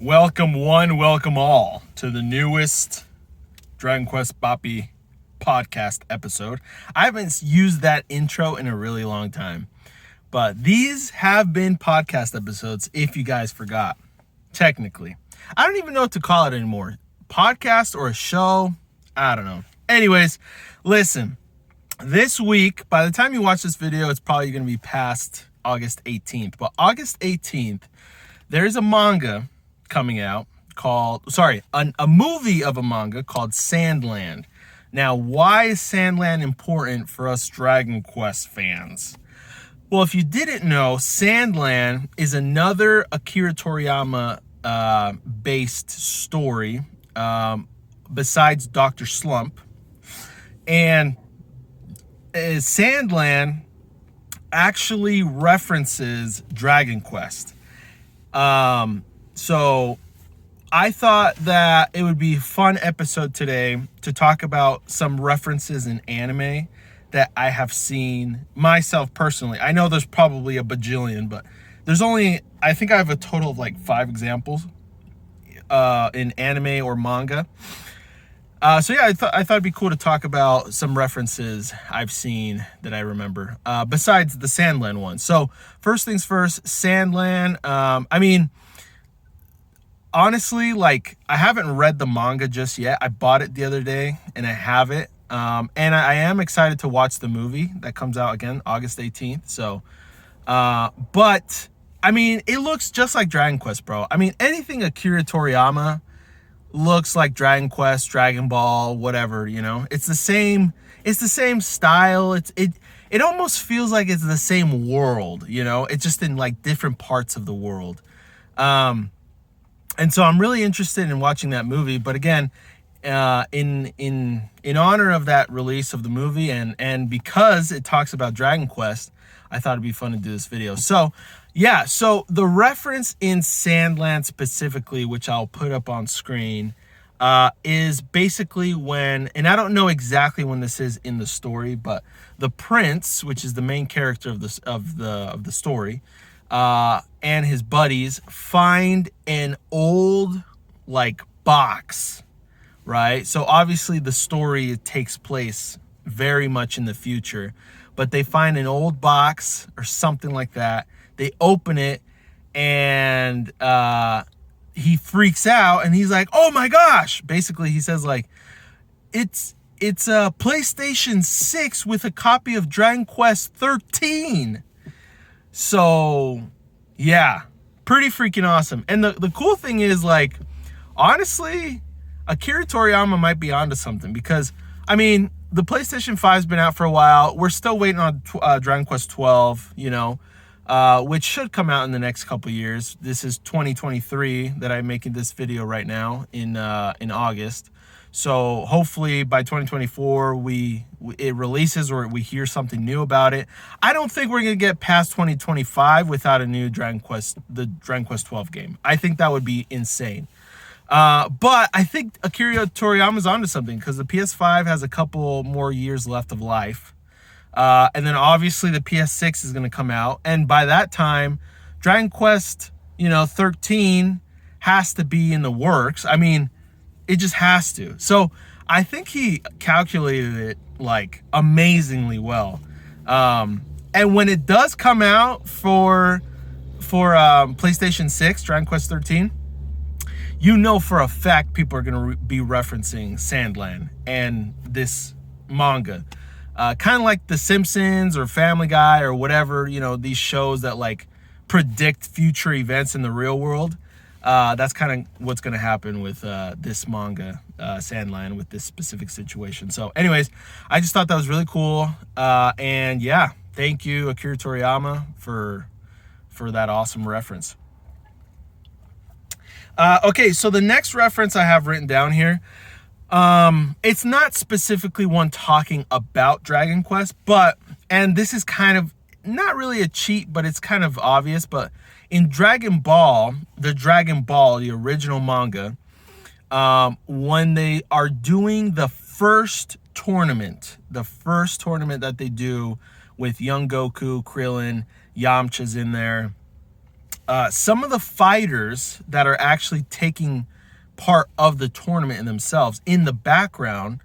Welcome one, welcome all to the newest Dragon Quest Dai podcast episode. I haven't used that intro in a really long time, but these have been podcast episodes if you guys forgot, technically. I don't even know what to call it anymore. Podcast or a show? I don't know. Anyways, listen, this week, by the time you watch this video, it's probably going to be past August 18th, but August 18th, there's a manga coming out called, a movie of a manga called Sandland. Now, why is Sandland important for us Dragon Quest fans? Well, if you didn't know, Sandland is another Akira Toriyama based story besides Dr. Slump. And Sandland actually references Dragon Quest. So I thought that it would be a fun episode today to talk about some references in anime that I have seen myself personally. I know there's probably a bajillion, but I think I have a total of like 5 examples in anime or manga. So yeah, I thought it'd be cool to talk about some references I've seen that I remember, besides the Sandland one. So first things first, Sandland. Honestly, like, I haven't read the manga just yet. I bought it the other day and I have it. And I am excited to watch the movie that comes out again, August 18th. So, but I mean, it looks just like Dragon Quest, bro. I mean, anything Akira Toriyama looks like Dragon Quest, Dragon Ball, whatever, you know. It's the same style. It almost feels like it's the same world, you know. It's just in like different parts of the world. And so I'm really interested in watching that movie. But again, in honor of that release of the movie and because it talks about Dragon Quest, I thought it'd be fun to do this video. So yeah, so the reference in Sandland specifically, which I'll put up on screen, is basically when, and I don't know exactly when this is in the story, but the prince, which is the main character of the story, and his buddies find an old like box, right? So obviously the story takes place very much in the future, but they find an old box or something like that. They open it and he freaks out and he's like, "Oh my gosh!" Basically, he says like, "It's a PlayStation 6 with a copy of Dragon Quest 13." So, yeah, pretty freaking awesome. And the cool thing is, like, honestly, Akira Toriyama might be onto something because, I mean, the PlayStation 5's been out for a while. We're still waiting on Dragon Quest 12, you know, which should come out in the next couple years. This is 2023 that I'm making this video right now in August. So hopefully by 2024 it releases or we hear something new about it. I don't think we're gonna get past 2025 without a new Dragon Quest 12 game. I think that would be insane. But I think Akira Toriyama's onto something because the PS5 has a couple more years left of life. And then obviously the PS6 is gonna come out, and by that time, Dragon Quest, 13 has to be in the works. I mean, it just has to. So I think he calculated it like amazingly well. And when it does come out for PlayStation 6, Dragon Quest 13, for a fact people are going to be referencing Sandland and this manga. Kind of like The Simpsons or Family Guy or whatever, these shows that like predict future events in the real world. That's kind of what's going to happen with this manga, Sandland, with this specific situation. So anyways, I just thought that was really cool. And yeah, thank you, Akira Toriyama, for that awesome reference. Okay, so the next reference I have written down here, it's not specifically one talking about Dragon Quest, and this is kind of not really a cheat, but it's kind of obvious, but in Dragon Ball, the original manga, when they are doing the first tournament that they do with young Goku, Krillin, Yamcha's in there, some of the fighters that are actually taking part of the tournament in themselves in the background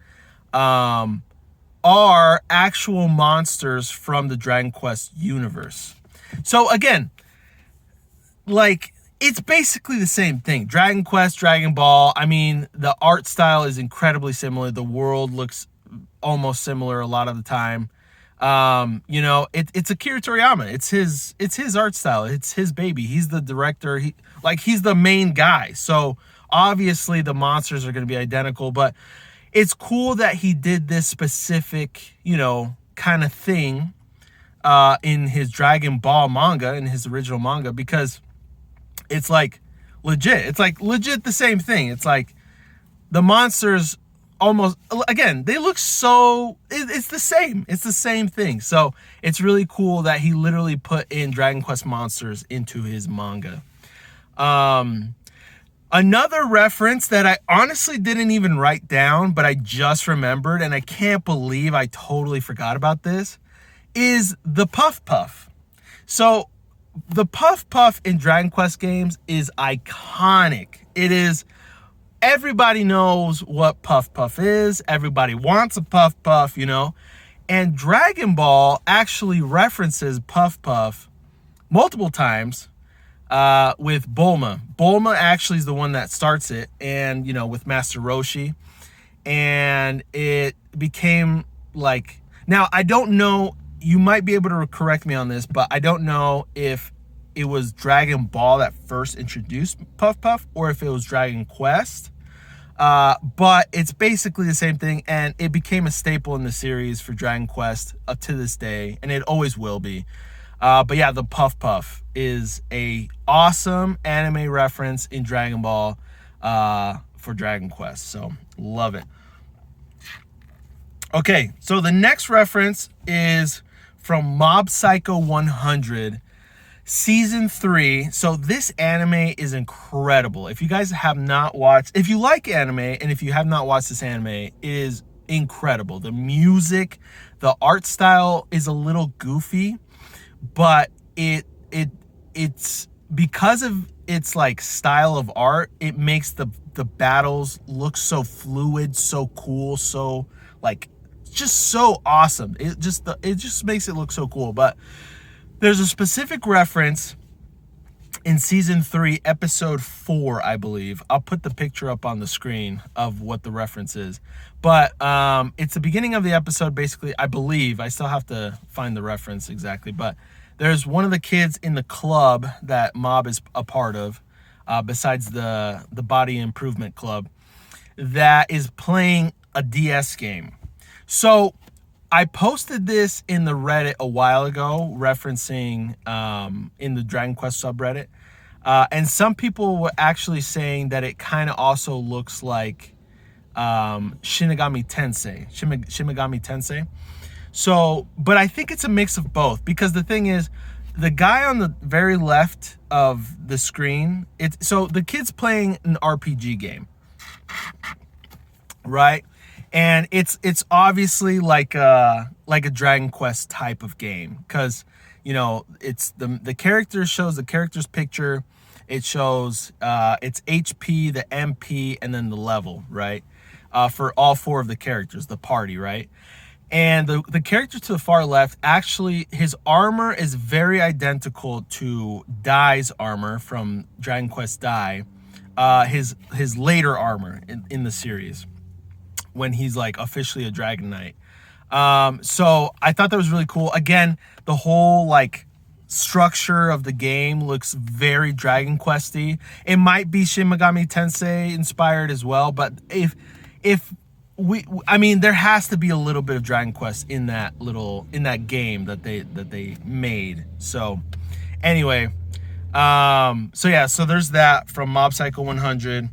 are actual monsters from the Dragon Quest universe. So again, like, it's basically the same thing. Dragon Quest, Dragon Ball. I mean, the art style is incredibly similar. The world looks almost similar a lot of the time. You know, it's Akira Toriyama. It's his art style. It's his baby. He's the director. He's the main guy. So obviously the monsters are going to be identical, but it's cool that he did this specific, you know, kind of thing in his Dragon Ball manga, in his original manga, because it's like legit. It's like legit the same thing. It's like the monsters almost, again, they look so, it's the same. It's the same thing. So it's really cool that he literally put in Dragon Quest monsters into his manga. Another reference that I honestly didn't even write down, but I just remembered, and I can't believe I totally forgot about this, is the Puff Puff. So the Puff Puff in Dragon Quest games is iconic. It is, everybody knows what Puff Puff is. Everybody wants a Puff Puff, you know. And Dragon Ball actually references Puff Puff multiple times with Bulma. Bulma actually is the one that starts it, and, you know, with Master Roshi. And it became like, now I don't know, you might be able to correct me on this, but I don't know if it was Dragon Ball that first introduced Puff Puff or if it was Dragon Quest. But it's basically the same thing, and it became a staple in the series for Dragon Quest up to this day, and it always will be. But yeah, the Puff Puff is a awesome anime reference in Dragon Ball for Dragon Quest, so love it. Okay, so the next reference is from Mob Psycho 100, Season 3. So this anime is incredible. If you guys have not watched, if you like anime and if you have not watched this anime, it is incredible. The music, the art style is a little goofy, but it's because of its like style of art, it makes the battles look so fluid, so cool, so like just so awesome. It just makes it look so cool. But there's a specific reference in Season 3, Episode 4, I believe. I'll put the picture up on the screen of what the reference is. But it's the beginning of the episode, basically, I believe. I still have to find the reference exactly. But there's one of the kids in the club that Mob is a part of, besides the Body Improvement Club, that is playing a DS game. So I posted this in the Reddit a while ago, referencing in the Dragon Quest subreddit. And some people were actually saying that it kind of also looks like Shinigami Tensei. So, but I think it's a mix of both, because the thing is, the guy on the very left of the screen, so the kid's playing an RPG game, right? And it's obviously like a Dragon Quest type of game, because, you know, it's the character shows the character's picture, it shows its HP, the MP, and then the level, right? For all four of the characters, the party, right? And the character to the far left, actually, his armor is very identical to Dai's armor from Dragon Quest Dai, his later armor in the series, when he's like officially a Dragon Knight. So I thought that was really cool. Again, the whole like structure of the game looks very Dragon Questy. It might be Shin Megami Tensei inspired as well, but I mean, there has to be a little bit of Dragon Quest in that game that they made. So anyway, so yeah, so there's that from Mob Psycho 100.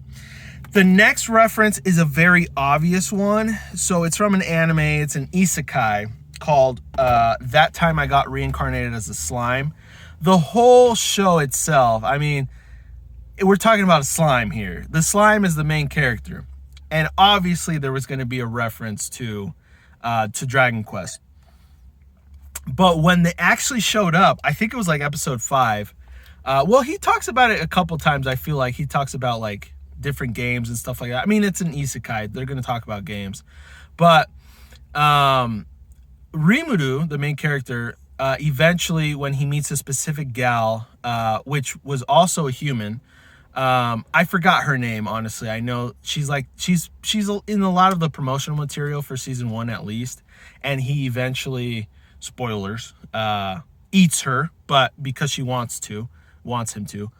The next reference is a very obvious one. So it's from an anime. It's an isekai called That Time I Got Reincarnated as a Slime. The whole show itself, I mean, we're talking about a slime here. The slime is the main character. And obviously there was going to be a reference to Dragon Quest. But when they actually showed up, I think it was like episode 5, Well, he talks about it a couple times. I feel like he talks about like different games and stuff like that. I mean, it's an isekai. They're going to talk about games. But Rimuru, the main character, eventually when he meets a specific gal, which was also a human, I forgot her name, honestly. I know she's in a lot of the promotional material for season 1 at least, and he eventually, spoilers, eats her, but because she wants him to,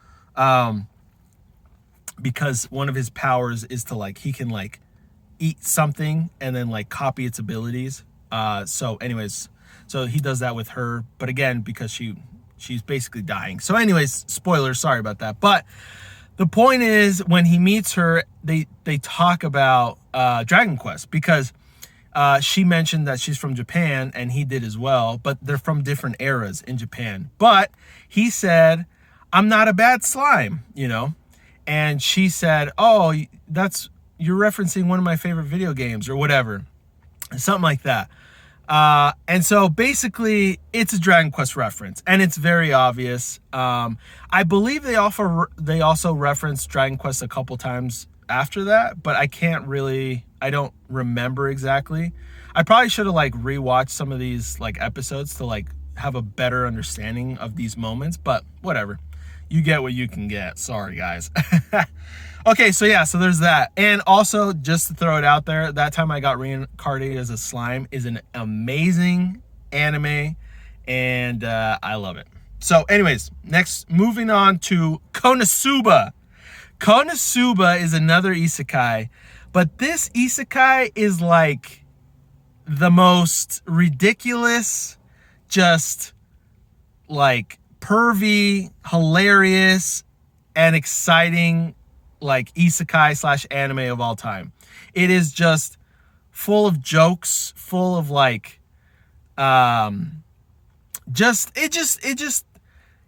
because one of his powers is to like, he can like eat something and then like copy its abilities. So anyways, so he does that with her, but again, because she's basically dying. So anyways, spoilers, sorry about that. But the point is, when he meets her, they talk about Dragon Quest, because she mentioned that she's from Japan, and he did as well, but they're from different eras in Japan. But he said, I'm not a bad slime, you know? And she said, oh, you're referencing one of my favorite video games or whatever, something like that. And so basically it's a Dragon Quest reference, and it's very obvious. I believe they also referenced Dragon Quest a couple times after that, but I don't remember exactly. I probably should have like rewatched some of these like episodes to like have a better understanding of these moments, but whatever. You get what you can get. Sorry, guys. Okay, so yeah, so there's that. And also, just to throw it out there, That Time I Got Reincarnated as a Slime is an amazing anime, and I love it. So anyways, next, moving on to Konosuba. Konosuba is another isekai, but this isekai is like the most ridiculous, just like pervy, hilarious, and exciting like isekai / anime of all time. It is just full of jokes, full of like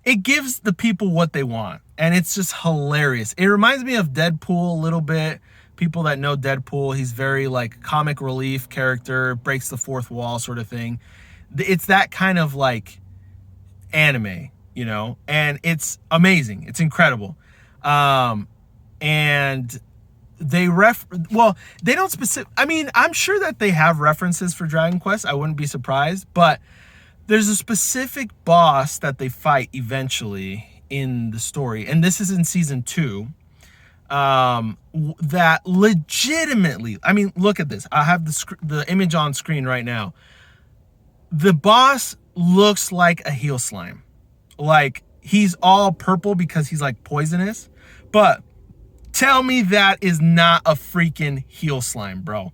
it gives the people what they want, and it's just hilarious. It reminds me of Deadpool a little bit. People that know Deadpool, he's very like comic relief character, breaks the fourth wall sort of thing. It's that kind of like anime, you know, and it's amazing. It's incredible. And they don't I mean, I'm sure that they have references for Dragon Quest. I wouldn't be surprised, but there's a specific boss that they fight eventually in the story, and this is in season 2, that legitimately, I mean, look at this. I have the image on screen right now. The boss looks like a heel slime. Like, he's all purple because he's like poisonous, but tell me that is not a freaking heel slime, bro.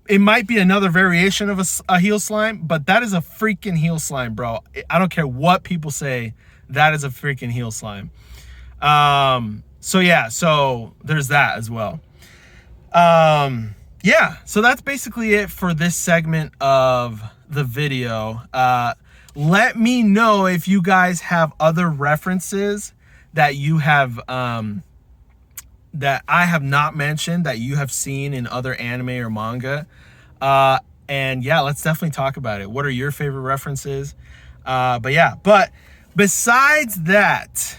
It might be another variation of a heel slime, but that is a freaking heel slime, bro. I don't care what people say, that is a freaking heel slime. So yeah, so there's that as well. Yeah, so that's basically it for this segment of the video. Let me know if you guys have other references that you have that I have not mentioned that you have seen in other anime or manga. And yeah, let's definitely talk about it. What are your favorite references? But besides that,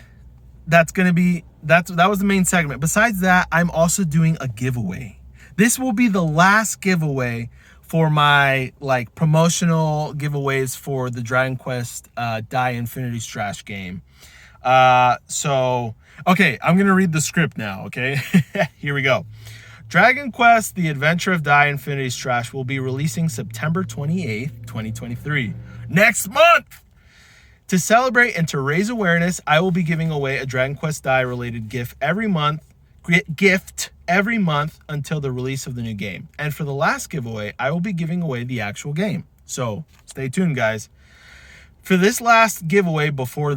that was the main segment. Besides that, I'm also doing a giveaway. This will be the last giveaway for my like promotional giveaways for the Dragon Quest Dai Infinity Strash game. So, okay, I'm going to read the script now, okay? Here we go. Dragon Quest The Adventure of Dai Infinity Strash will be releasing September 28th, 2023. Next month! To celebrate and to raise awareness, I will be giving away a Dragon Quest Dai related gift every month until the release of the new game. And for the last giveaway, I will be giving away the actual game. So stay tuned, guys. For this last giveaway before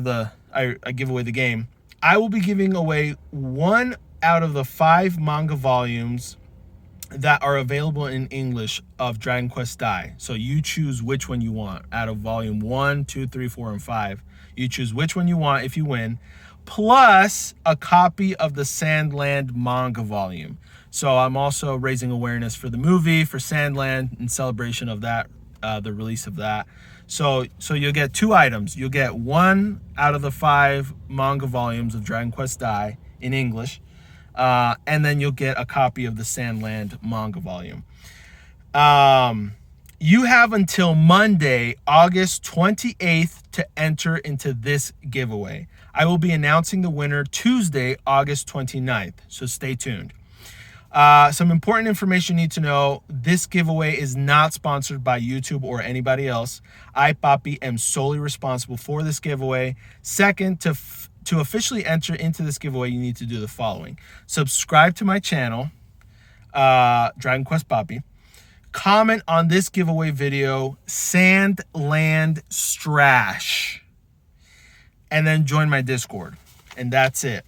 I give away the game, I will be giving away 1 out of the 5 manga volumes that are available in English of Dragon Quest Dai. So you choose which one you want out of volume 1, 2, 3, 4, and 5. You choose which one you want if you win, plus a copy of the Sandland manga volume. So I'm also raising awareness for the movie, for Sandland, in celebration of that, the release of that. So you'll get 2 items. You'll get 1 out of the 5 manga volumes of Dragon Quest Dai in English, and then you'll get a copy of the Sandland manga volume. You have until Monday, August 28th to enter into this giveaway. I will be announcing the winner Tuesday, August 29th, so stay tuned. Some important information you need to know. This giveaway is not sponsored by YouTube or anybody else. I, Papi, am solely responsible for this giveaway. Second, to officially enter into this giveaway, you need to do the following. Subscribe to my channel, Dragon Quest Papi. Comment on this giveaway video, Sandland Strash. And then join my Discord. And that's it.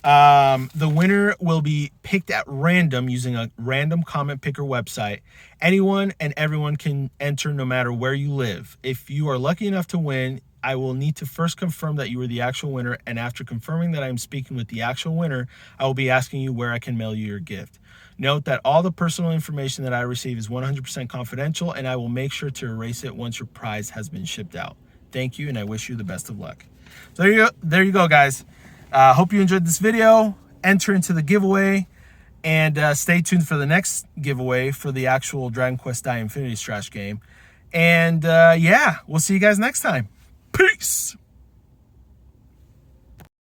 The winner will be picked at random using a random comment picker website. Anyone and everyone can enter no matter where you live. If you are lucky enough to win, I will need to first confirm that you are the actual winner, and after confirming that I am speaking with the actual winner, I will be asking you where I can mail you your gift. Note that all the personal information that I receive is 100% confidential, and I will make sure to erase it once your prize has been shipped out. Thank you, and I wish you the best of luck. So there you go, guys. Hope you enjoyed this video. Enter into the giveaway, and stay tuned for the next giveaway for the actual Dragon Quest Dai Infinity Strash game. And yeah, we'll see you guys next time. Peace!